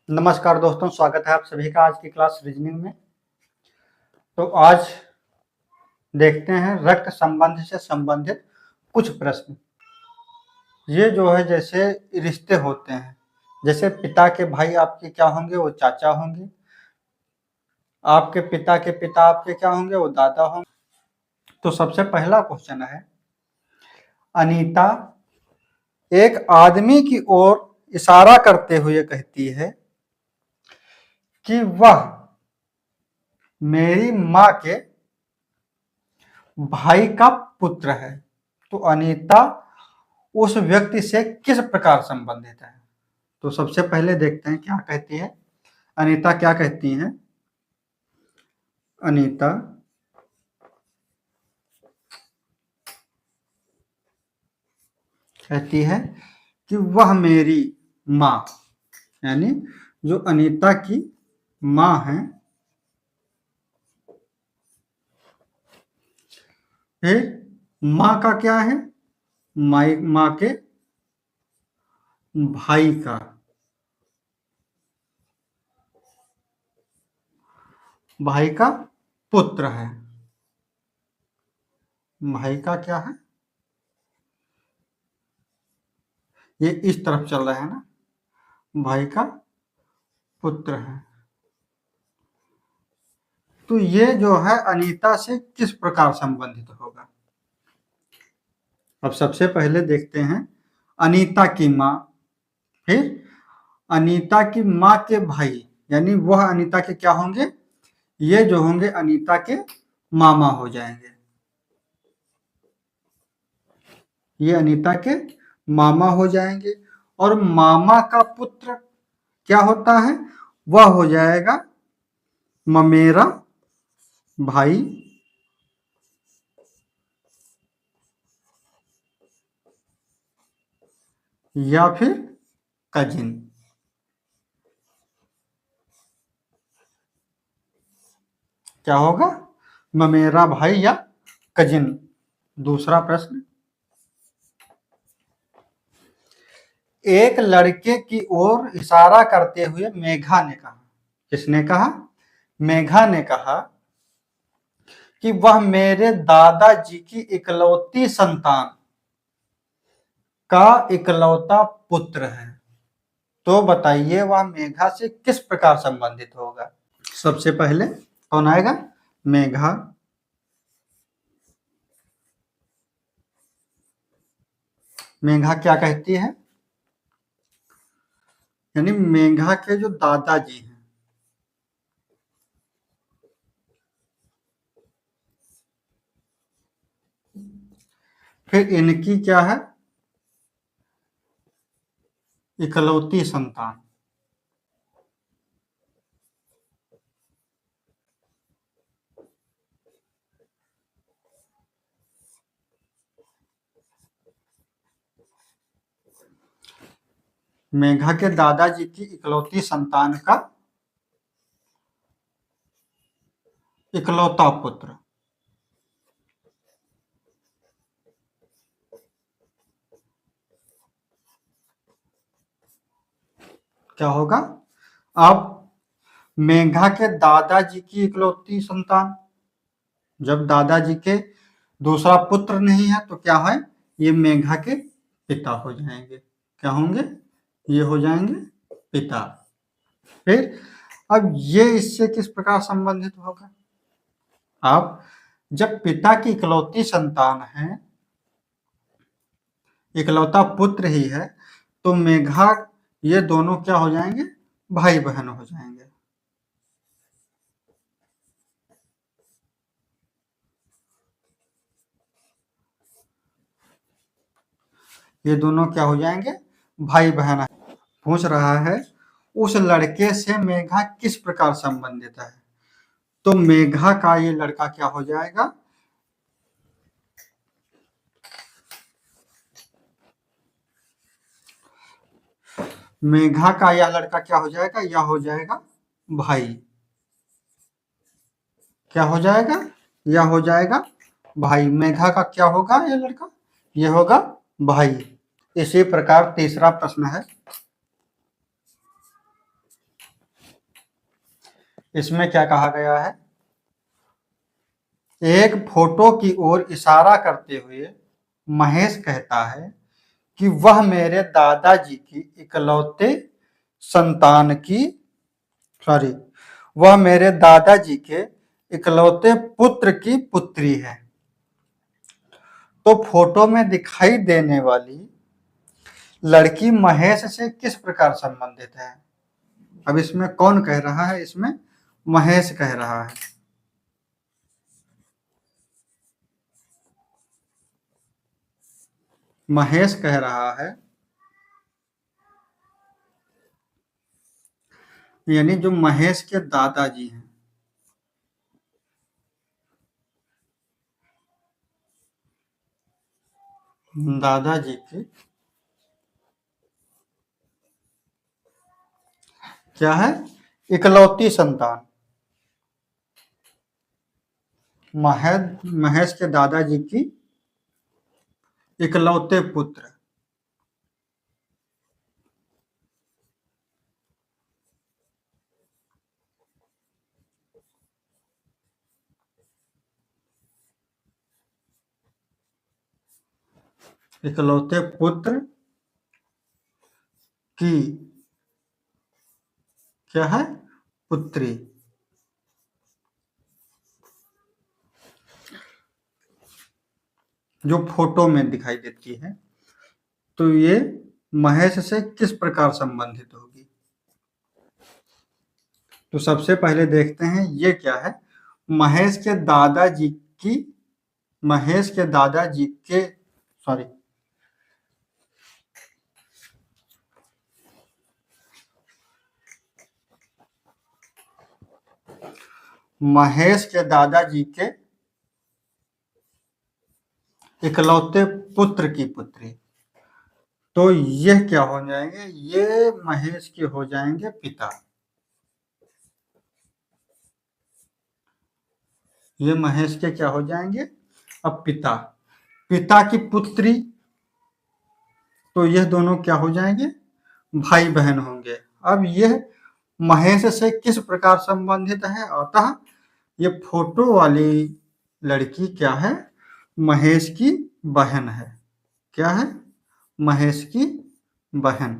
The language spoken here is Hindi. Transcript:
नमस्कार दोस्तों, स्वागत है आप सभी का आज की क्लास रीजनिंग में। तो आज देखते हैं रक्त संबंध से संबंधित कुछ प्रश्न। ये जो है जैसे रिश्ते होते हैं, जैसे पिता के भाई आपके क्या होंगे, वो चाचा होंगे। आपके पिता के पिता आपके क्या होंगे, वो दादा होंगे। तो सबसे पहला क्वेश्चन है, अनीता एक आदमी की ओर इशारा करते हुए कहती है कि वह मेरी माँ के भाई का पुत्र है। तो अनीता उस व्यक्ति से किस प्रकार संबंधित है? तो सबसे पहले देखते हैं क्या कहती है अनीता। क्या कहती हैं अनीता? कहती है कि वह मेरी माँ, यानी जो अनीता की माँ है, फिर माँ का क्या है, माँ के भाई का, भाई का पुत्र है। भाई का क्या है, ये इस तरफ चल रहा है ना, भाई का पुत्र है। तो ये जो है अनीता से किस प्रकार संबंधित होगा? अब सबसे पहले देखते हैं अनीता की माँ, फिर अनीता की माँ के भाई, यानी वह अनीता के क्या होंगे, ये जो होंगे अनीता के मामा हो जाएंगे। ये अनीता के मामा हो जाएंगे। और मामा का पुत्र क्या होता है, वह हो जाएगा ममेरा भाई या फिर कजिन। क्या होगा, ममेरा भाई या कजिन। दूसरा प्रश्न, एक लड़के की ओर इशारा करते हुए मेघा ने कहा। किसने कहा? मेघा ने कहा कि वह मेरे दादाजी की इकलौती संतान का इकलौता पुत्र है। तो बताइए वह मेघा से किस प्रकार संबंधित होगा? सबसे पहले कौन आएगा, मेघा। मेघा क्या कहती है, यानी मेघा के जो दादाजी हैं, फिर इनकी क्या है, इकलौती संतान। मेघा के दादाजी की इकलौती संतान का इकलौता पुत्र। क्या होगा, अब मेघा के दादाजी की इकलौती संतान, जब दादाजी के दूसरा पुत्र नहीं है तो क्या है, ये मेघा के पिता हो जाएंगे। क्या होंगे, ये हो जाएंगे पिता। फिर अब ये इससे किस प्रकार संबंधित होगा? अब जब पिता की इकलौती संतान है, इकलौता पुत्र ही है, तो मेघा ये दोनों क्या हो जाएंगे, भाई बहन हो जाएंगे। ये दोनों क्या हो जाएंगे, भाई बहन। पूछ रहा है उस लड़के से मेघा किस प्रकार संबंधित है। तो मेघा का ये लड़का क्या हो जाएगा, मेघा का यह लड़का क्या हो जाएगा, यह हो जाएगा भाई। क्या हो जाएगा, यह हो जाएगा भाई। मेघा का क्या होगा, यह लड़का, यह होगा भाई। इसी प्रकार तीसरा प्रश्न है, इसमें क्या कहा गया है, एक फोटो की ओर इशारा करते हुए महेश कहता है कि वह मेरे दादाजी की इकलौते संतान की सॉरी वह मेरे दादाजी के इकलौते पुत्र की पुत्री है। तो फोटो में दिखाई देने वाली लड़की महेश से किस प्रकार संबंधित है? अब इसमें कौन कह रहा है? इसमें महेश कह रहा है। महेश कह रहा है, यानी जो महेश के दादाजी हैं, दादाजी की क्या है? इकलौती संतान। महेश के दादाजी की इकलौते पुत्र। इकलौते पुत्र की क्या है? पुत्री। जो फोटो में दिखाई देती है, तो ये महेश से किस प्रकार संबंधित होगी? तो सबसे पहले देखते हैं ये क्या है। महेश के दादाजी की महेश के दादाजी के सॉरी महेश के दादाजी के इकलौते पुत्र की पुत्री। तो यह क्या हो जाएंगे? ये महेश के हो जाएंगे पिता। ये महेश के क्या हो जाएंगे? अब पिता। पिता की पुत्री, तो यह दोनों क्या हो जाएंगे? भाई बहन होंगे। अब यह महेश से किस प्रकार संबंधित है? अतः ये फोटो वाली लड़की क्या है? महेश की बहन है। क्या है? महेश की बहन।